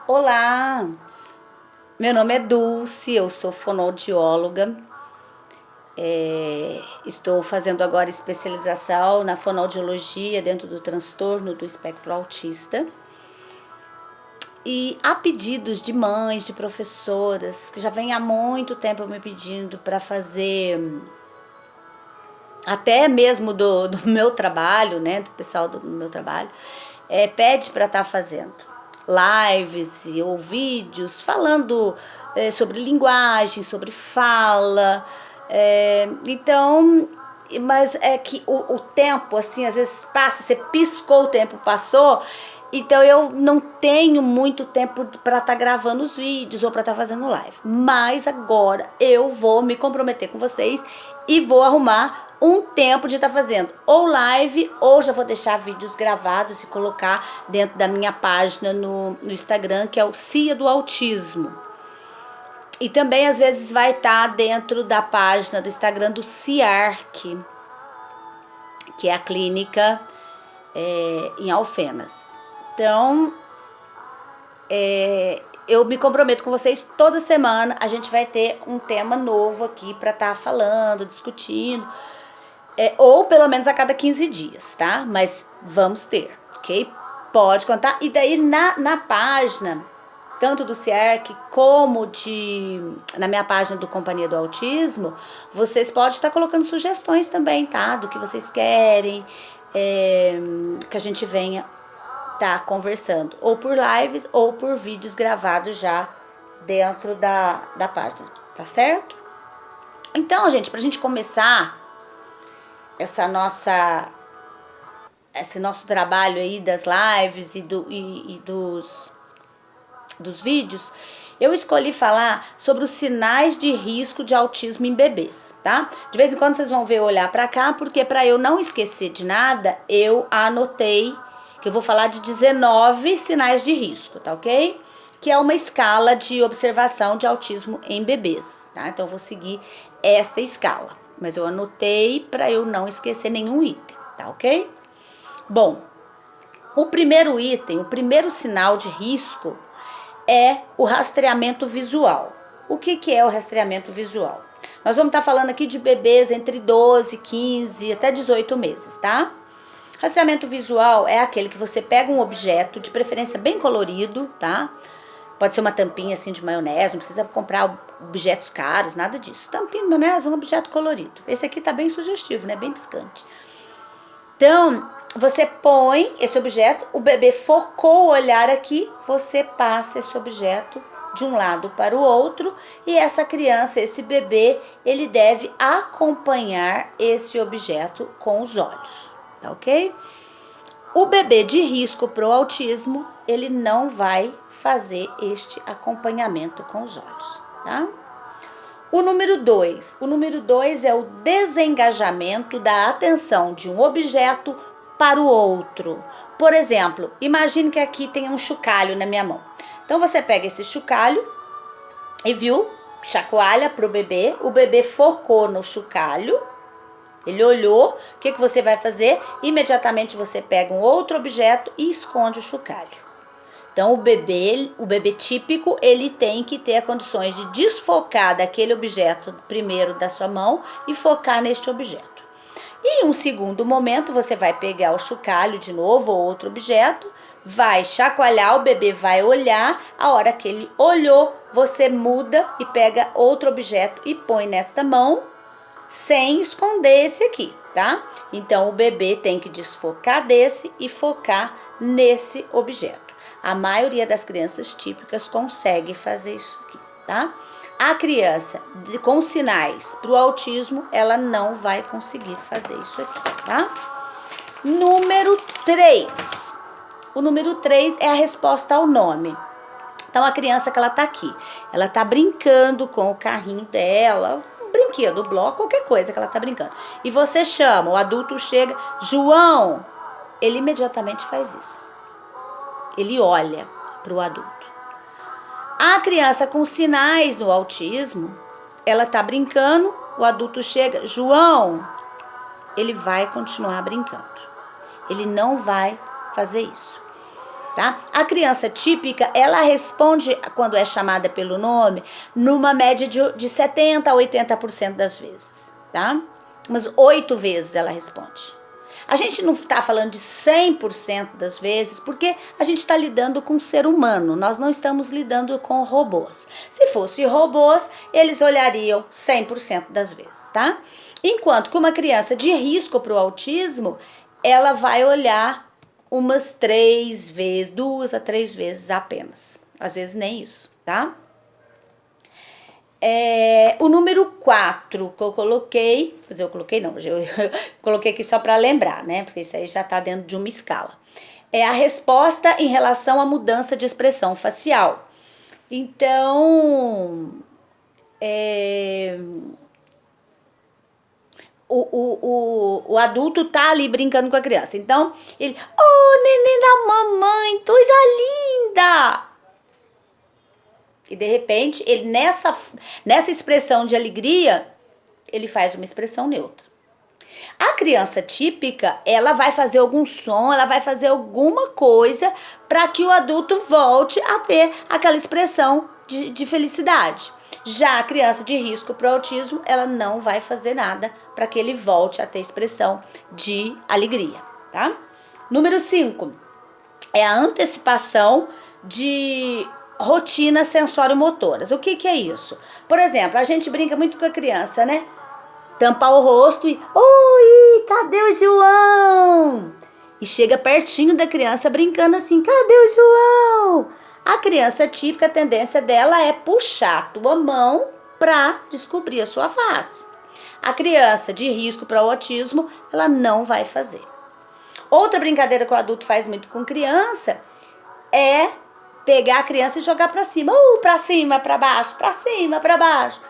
Olá, meu nome é Dulce, eu sou fonoaudióloga. Estou fazendo agora especialização na fonoaudiologia dentro do transtorno do espectro autista. E há pedidos de mães, de professoras, que já vem há muito tempo me pedindo para fazer, até mesmo do meu trabalho, né, do pessoal do meu trabalho, pede para estar fazendo lives ou vídeos falando sobre linguagem, sobre fala. Então, mas é que o tempo, assim, às vezes passa, você piscou, o tempo passou, então eu não tenho muito tempo para estar gravando os vídeos ou para estar fazendo live. Mas agora eu vou me comprometer com vocês e vou arrumar um tempo de estar fazendo ou live, ou já vou deixar vídeos gravados e colocar dentro da minha página no Instagram, que é o Cia do Autismo. E também às vezes vai estar dentro da página do Instagram do CIARC, que é a clínica em Alfenas. Então, eu me comprometo com vocês, toda semana a gente vai ter um tema novo aqui para estar falando, discutindo, ou pelo menos a cada 15 dias, tá? Mas vamos ter, ok? Pode contar. E daí na página, tanto do CIARC como na minha página do Companhia do Autismo, vocês podem estar colocando sugestões também, tá? Do que vocês querem, que a gente venha tá conversando, ou por lives ou por vídeos gravados já dentro da página, tá certo? Então, gente, pra gente começar esse nosso trabalho aí das lives e dos vídeos, eu escolhi falar sobre os sinais de risco de autismo em bebês, tá? De vez em quando vocês vão ver eu olhar pra cá, porque pra eu não esquecer de nada, eu anotei que eu vou falar de 19 sinais de risco, tá ok? Que é uma escala de observação de autismo em bebês, tá? Então eu vou seguir esta escala, mas eu anotei para eu não esquecer nenhum item, tá ok? Bom, o primeiro item, o primeiro sinal de risco é o rastreamento visual. O que é o rastreamento visual? Nós vamos estar falando aqui de bebês entre 12, 15 até 18 meses, tá? Rastreamento visual é aquele que você pega um objeto, de preferência bem colorido, tá? Pode ser uma tampinha assim de maionese, não precisa comprar objetos caros, nada disso. Tampinha de maionese é um objeto colorido. Esse aqui tá bem sugestivo, né? Bem piscante. Então, você põe esse objeto, o bebê focou o olhar aqui, você passa esse objeto de um lado para o outro e essa criança, esse bebê, ele deve acompanhar esse objeto com os olhos. Tá ok? O bebê de risco para o autismo, ele não vai fazer este acompanhamento com os olhos, tá? O número 2 é o desengajamento da atenção de um objeto para o outro. Por exemplo, imagine que aqui tem um chocalho na minha mão. Então você pega esse chocalho e viu, chacoalha para o bebê focou no chocalho. Ele olhou, o que você vai fazer? Imediatamente você pega um outro objeto e esconde o chocalho. Então, o bebê típico, ele tem que ter condições de desfocar daquele objeto primeiro da sua mão e focar neste objeto. E em um segundo momento, você vai pegar o chocalho de novo ou outro objeto, vai chacoalhar, o bebê vai olhar, a hora que ele olhou, você muda e pega outro objeto e põe nesta mão, sem esconder esse aqui, tá? Então, o bebê tem que desfocar desse e focar nesse objeto. A maioria das crianças típicas consegue fazer isso aqui, tá? A criança com sinais para o autismo, ela não vai conseguir fazer isso aqui, tá? Número 3. O número 3 é a resposta ao nome. Então, a criança que ela tá aqui, ela tá brincando com o carrinho dela, brinquedo, bloco, qualquer coisa que ela tá brincando. E você chama, o adulto chega, João, ele imediatamente faz isso. Ele olha para o adulto. A criança com sinais no autismo, ela tá brincando, o adulto chega, João, ele vai continuar brincando. Ele não vai fazer isso. tá? A criança típica, ela responde, quando é chamada pelo nome, numa média de 70% a 80% das vezes, tá? Umas 8 vezes ela responde. A gente não está falando de 100% das vezes, porque a gente está lidando com um ser humano, nós não estamos lidando com robôs. Se fosse robôs, eles olhariam 100% das vezes, tá? Enquanto que uma criança de risco para o autismo, ela vai olhar umas 3 vezes, 2 a 3 vezes apenas. Às vezes nem isso, tá? O número 4 que eu coloquei, quer dizer, eu coloquei aqui só para lembrar, né? Porque isso aí já tá dentro de uma escala. É a resposta em relação à mudança de expressão facial. Então, o adulto tá ali brincando com a criança. Então, ele, neném da mamãe, coisa linda! E de repente, ele nessa expressão de alegria, ele faz uma expressão neutra. A criança típica, ela vai fazer algum som, ela vai fazer alguma coisa para que o adulto volte a ter aquela expressão de felicidade. Já a criança de risco para o autismo, ela não vai fazer nada para que ele volte a ter expressão de alegria, tá? Número 5 é a antecipação de rotinas sensório-motoras. O que é isso? Por exemplo, a gente brinca muito com a criança, né? Tampar o rosto e... Oi, cadê o João? E chega pertinho da criança brincando assim, cadê o João? A criança típica, a tendência dela é puxar a tua mão para descobrir a sua face. A criança de risco para o autismo, ela não vai fazer. Outra brincadeira que o adulto faz muito com criança é pegar a criança e jogar pra cima. Pra cima, pra baixo, pra cima, pra baixo.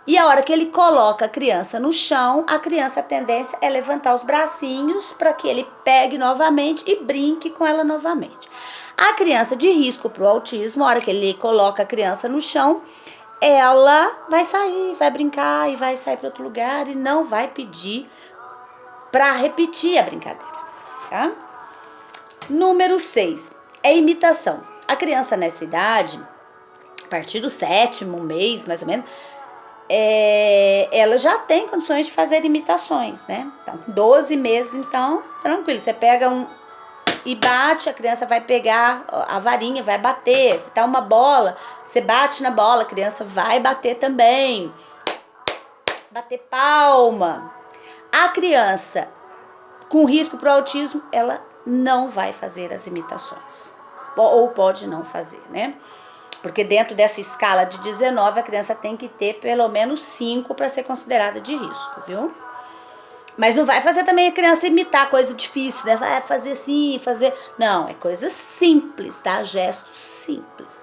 E a hora que ele coloca a criança no chão, a criança, a tendência é levantar os bracinhos para que ele pegue novamente e brinque com ela novamente. A criança de risco pro autismo, a hora que ele coloca a criança no chão, ela vai sair, vai brincar e vai sair para outro lugar e não vai pedir para repetir a brincadeira, tá? Número 6 é imitação. A criança nessa idade, a partir do 7º mês, mais ou menos, ela já tem condições de fazer imitações, né? Então, 12 meses, então, tranquilo. Você pega e bate, a criança vai pegar a varinha, vai bater. Se tá uma bola, você bate na bola, a criança vai bater também. Bater palma. A criança com risco para o autismo, ela não vai fazer as imitações. Ou pode não fazer, né? Porque dentro dessa escala de 19, a criança tem que ter pelo menos 5 para ser considerada de risco, viu? Mas não vai fazer também a criança imitar coisa difícil, né? Vai fazer assim, fazer... Não, é coisa simples, tá? Gestos simples.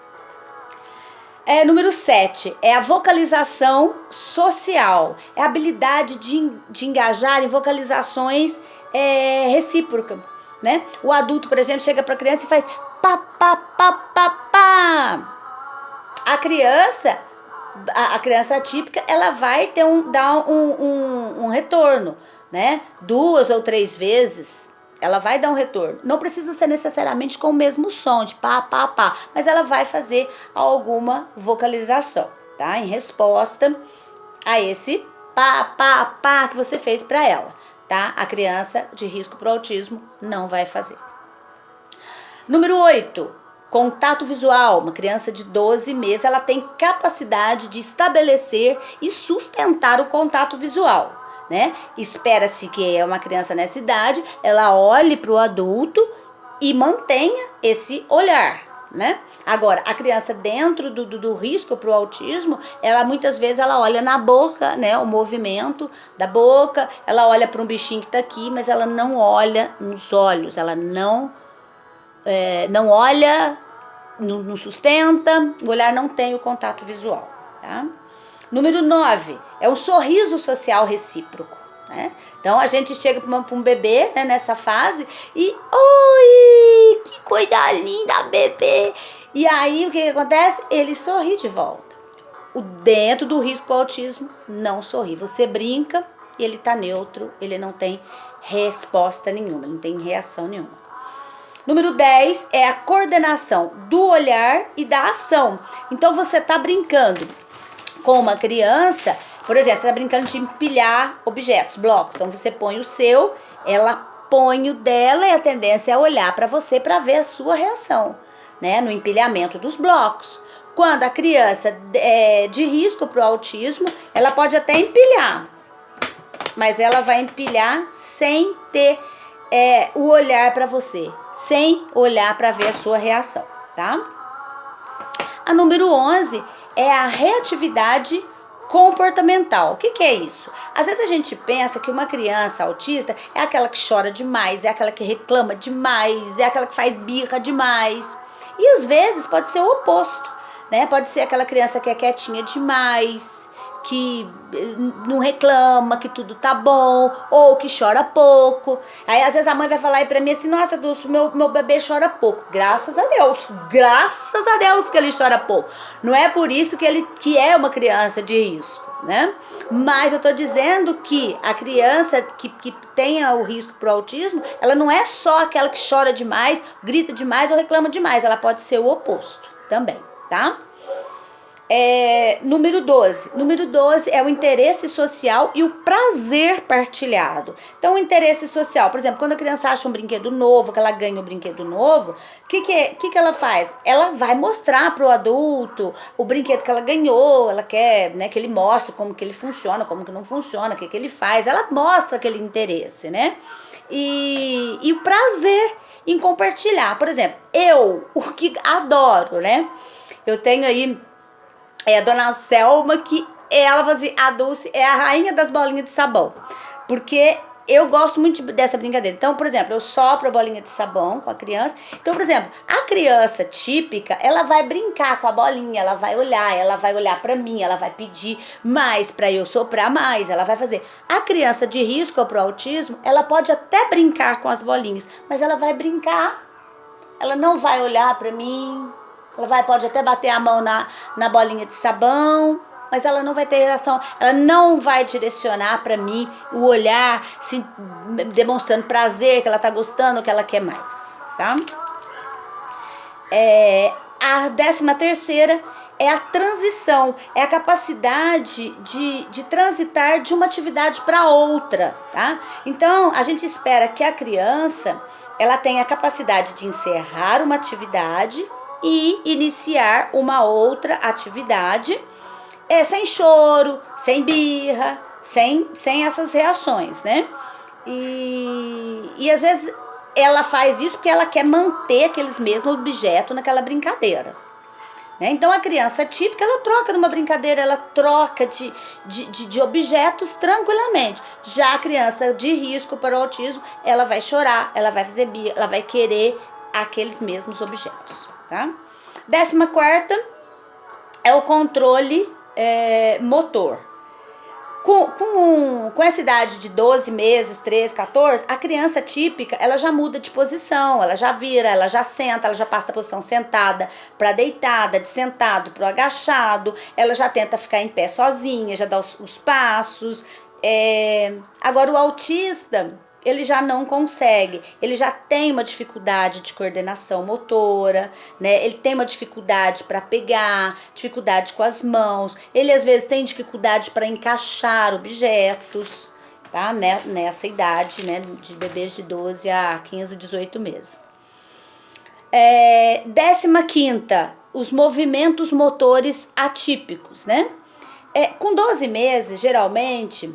Número 7 é a vocalização social. É a habilidade de engajar em vocalizações recíprocas, né? O adulto, por exemplo, chega para a criança e faz pá, pá, pá, pá, pá. A criança típica, ela vai dar um retorno, né? 2 ou 3 vezes, ela vai dar um retorno. Não precisa ser necessariamente com o mesmo som, de pá, pá, pá, mas ela vai fazer alguma vocalização, tá? Em resposta a esse pá, pá, pá que você fez para ela, tá? A criança de risco para o autismo não vai fazer. Número 8, contato visual. Uma criança de 12 meses, ela tem capacidade de estabelecer e sustentar o contato visual, né? Espera-se que uma criança nessa idade, ela olhe para o adulto e mantenha esse olhar, né? Agora, a criança dentro do risco para o autismo, ela muitas vezes ela olha na boca, né? O movimento da boca, ela olha para um bichinho que tá aqui, mas ela não olha nos olhos, ela não olha, não sustenta, o olhar não tem o contato visual, tá? Número 9 é um sorriso social recíproco, né? Então a gente chega para um bebê, né, nessa fase e oi, que coisa linda, bebê! E aí o que acontece? Ele sorri de volta. O dentro do risco ao autismo não sorri. Você brinca e ele tá neutro, ele não tem resposta nenhuma, ele não tem reação nenhuma. Número 10 é a coordenação do olhar e da ação. Então você tá brincando com uma criança, por exemplo, você tá brincando de empilhar objetos, blocos. Então você põe o seu, ela põe o dela e a tendência é olhar para você para ver a sua reação, né, no empilhamento dos blocos. Quando a criança é de risco para o autismo, ela pode até empilhar, mas ela vai empilhar sem ter o olhar para você, sem olhar para ver a sua reação, tá? A número 11 é a reatividade comportamental. O que é isso? Às vezes a gente pensa que uma criança autista é aquela que chora demais, é aquela que reclama demais, é aquela que faz birra demais. E às vezes pode ser o oposto, né? Pode ser aquela criança que é quietinha demais, que não reclama, que tudo tá bom, ou que chora pouco. Aí às vezes a mãe vai falar aí pra mim assim, nossa, Dulce, meu bebê chora pouco. Graças a Deus que ele chora pouco. Não é por isso que é uma criança de risco, né? Mas eu tô dizendo que a criança que tenha o risco pro autismo, ela não é só aquela que chora demais, grita demais ou reclama demais, ela pode ser o oposto também, tá? Número 12. Número 12 é o interesse social e o prazer partilhado. Então, o interesse social, por exemplo, quando a criança acha um brinquedo novo, que ela ganha um brinquedo novo, o que ela faz? Ela vai mostrar pro adulto o brinquedo que ela ganhou, ela quer, né, que ele mostre como que ele funciona, como que não funciona, o que ele faz. Ela mostra aquele interesse, né? E o prazer em compartilhar. Por exemplo, o que adoro, né? Eu tenho aí a dona Selma, que ela fala assim, a Dulce é a rainha das bolinhas de sabão. Porque eu gosto muito dessa brincadeira. Então, por exemplo, eu sopro a bolinha de sabão com a criança. Então, por exemplo, a criança típica, ela vai brincar com a bolinha, ela vai olhar pra mim, ela vai pedir mais pra eu soprar mais, ela vai fazer. A criança de risco ou pro autismo, ela pode até brincar com as bolinhas, mas ela vai brincar, ela não vai olhar pra mim. Ela pode até bater a mão na bolinha de sabão, mas ela não vai ter reação, ela não vai direcionar para mim o olhar, se demonstrando prazer, que ela tá gostando, que ela quer mais, tá? A 13ª é a transição, é a capacidade de transitar de uma atividade para outra, tá? Então, a gente espera que a criança, ela tenha a capacidade de encerrar uma atividade e iniciar uma outra atividade, sem choro, sem birra, sem essas reações, né? E às vezes ela faz isso porque ela quer manter aqueles mesmos objetos naquela brincadeira, né? Então a criança típica, ela troca numa brincadeira, ela troca de objetos tranquilamente. Já a criança de risco para o autismo, ela vai chorar, ela vai fazer birra, ela vai querer aqueles mesmos objetos, tá? 14ª é o controle motor. Com essa idade de 12 meses, 13, 14, a criança típica, ela já muda de posição, ela já vira, ela já senta, ela já passa da posição sentada para deitada, de sentado para agachado, ela já tenta ficar em pé sozinha, já dá os passos. Agora o autista, ele já não consegue, ele já tem uma dificuldade de coordenação motora, né? Ele tem uma dificuldade para pegar, dificuldade com as mãos, ele às vezes tem dificuldade para encaixar objetos, tá? Nessa idade, né? De bebês de 12 a 15, 18 meses. 15ª, os movimentos motores atípicos, né? Com 12 meses, geralmente,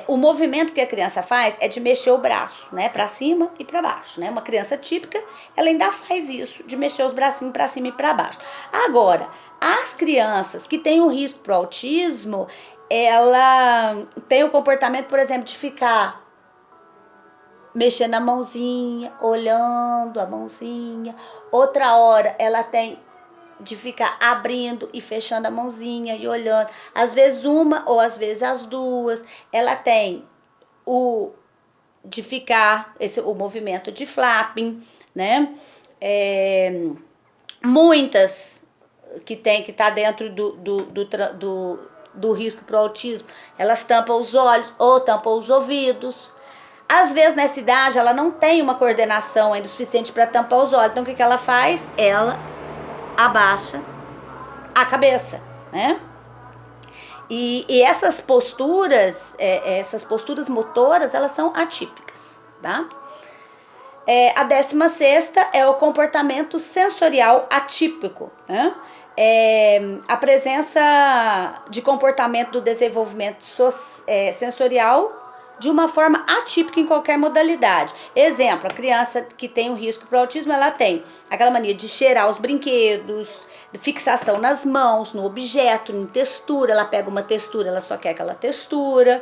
o movimento que a criança faz é de mexer o braço, né, para cima e para baixo, né? Uma criança típica, ela ainda faz isso, de mexer os bracinhos para cima e para baixo. Agora, as crianças que têm um risco pro autismo, ela tem o comportamento, por exemplo, de ficar mexendo a mãozinha, olhando a mãozinha. Outra hora, ela tem de ficar abrindo e fechando a mãozinha e olhando, às vezes uma ou às vezes as duas. Ela tem de ficar o movimento de flapping, né? Muitas que tá dentro do risco pro autismo, elas tampam os olhos ou tampam os ouvidos. Às vezes nessa idade ela não tem uma coordenação ainda o suficiente para tampar os olhos. Então o que ela faz? Ela abaixa a cabeça, né? E essas posturas motoras, elas são atípicas, tá? A 16ª é o comportamento sensorial atípico, né? A presença de comportamento do desenvolvimento sensorial de uma forma atípica em qualquer modalidade. Exemplo, a criança que tem um risco para o autismo, ela tem aquela mania de cheirar os brinquedos, de fixação nas mãos, no objeto, em textura. Ela pega uma textura, ela só quer aquela textura.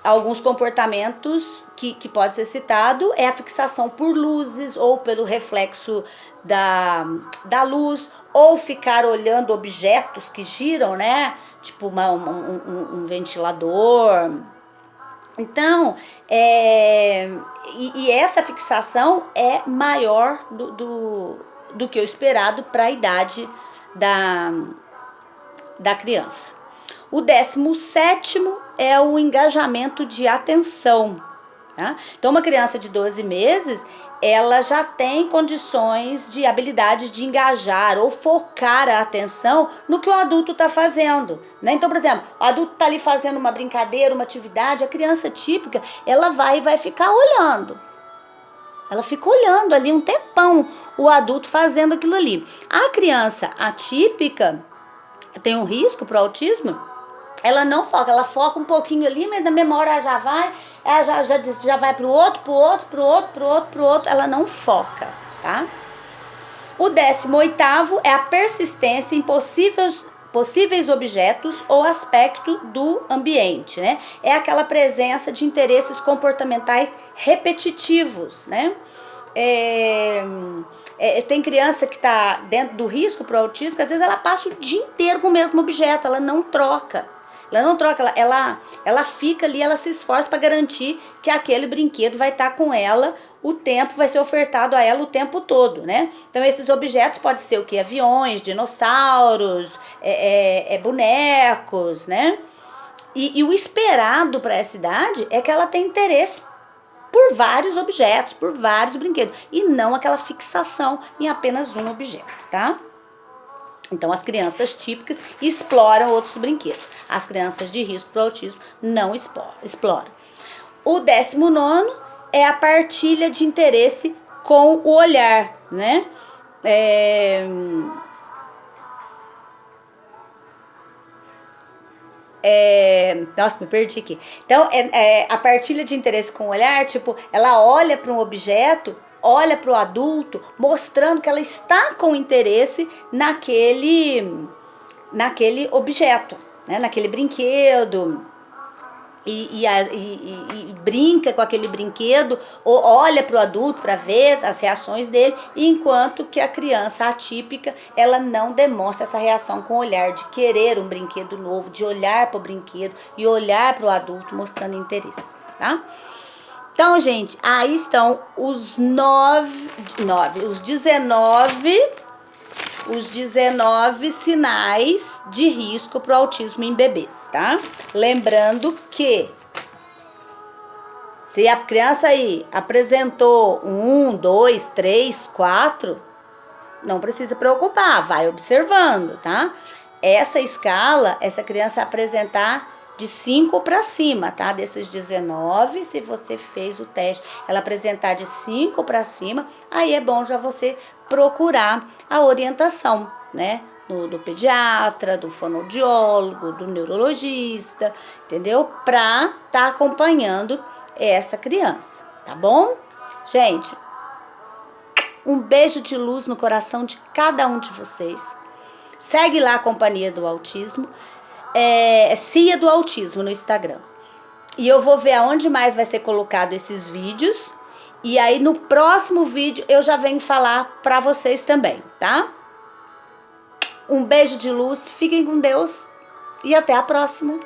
Alguns comportamentos que pode ser citado é a fixação por luzes ou pelo reflexo da luz, ou ficar olhando objetos que giram, né? Tipo um ventilador. Então, essa fixação é maior do que o esperado para a idade da criança. O 17º é o engajamento de atenção, tá? Então, uma criança de 12 meses, ela já tem condições de habilidade de engajar ou focar a atenção no que o adulto está fazendo, né? Então, por exemplo, o adulto está ali fazendo uma brincadeira, uma atividade, a criança típica, ela vai ficar olhando. Ela fica olhando ali um tempão o adulto fazendo aquilo ali. A criança atípica tem um risco para o autismo, ela não foca, ela foca um pouquinho ali, mas na mesma hora ela já vai pro outro, ela não foca, tá? O 18º é a persistência em possíveis objetos ou aspecto do ambiente, né? É aquela presença de interesses comportamentais repetitivos, né? Tem criança que está dentro do risco para o autismo, que às vezes ela passa o dia inteiro com o mesmo objeto, ela não troca. Ela fica ali, ela se esforça para garantir que aquele brinquedo vai estar com ela o tempo, vai ser ofertado a ela o tempo todo, né? Então esses objetos podem ser o que? Aviões, dinossauros, bonecos, né? E o esperado para essa idade é que ela tenha interesse por vários objetos, por vários brinquedos, e não aquela fixação em apenas um objeto, tá? Então, as crianças típicas exploram outros brinquedos. As crianças de risco para o autismo não exploram. O 19º é a partilha de interesse com o olhar, né? Nossa, me perdi aqui. Então, a partilha de interesse com o olhar, tipo, ela olha para um objeto, olha para o adulto, mostrando que ela está com interesse naquele objeto, né? Naquele brinquedo, e brinca com aquele brinquedo, ou olha para o adulto para ver as reações dele, enquanto que a criança atípica, ela não demonstra essa reação com o olhar de querer um brinquedo novo, de olhar para o brinquedo e olhar para o adulto mostrando interesse, tá? Então, gente, aí estão os 19 sinais de risco para o autismo em bebês, tá? Lembrando que se a criança aí apresentou 1, 2, 3, 4, não precisa preocupar, vai observando, tá? Essa escala, essa criança apresentar de 5 para cima, tá? Desses 19, se você fez o teste, ela apresentar de 5 para cima, aí é bom já você procurar a orientação, né? Do pediatra, do fonoaudiólogo, do neurologista, entendeu? Pra tá acompanhando essa criança, tá bom? Gente, um beijo de luz no coração de cada um de vocês. Segue lá a Companhia do Autismo. Cia do Autismo no Instagram. E eu vou ver aonde mais vai ser colocado esses vídeos. E aí no próximo vídeo eu já venho falar pra vocês também, tá? Um beijo de luz, fiquem com Deus e até a próxima.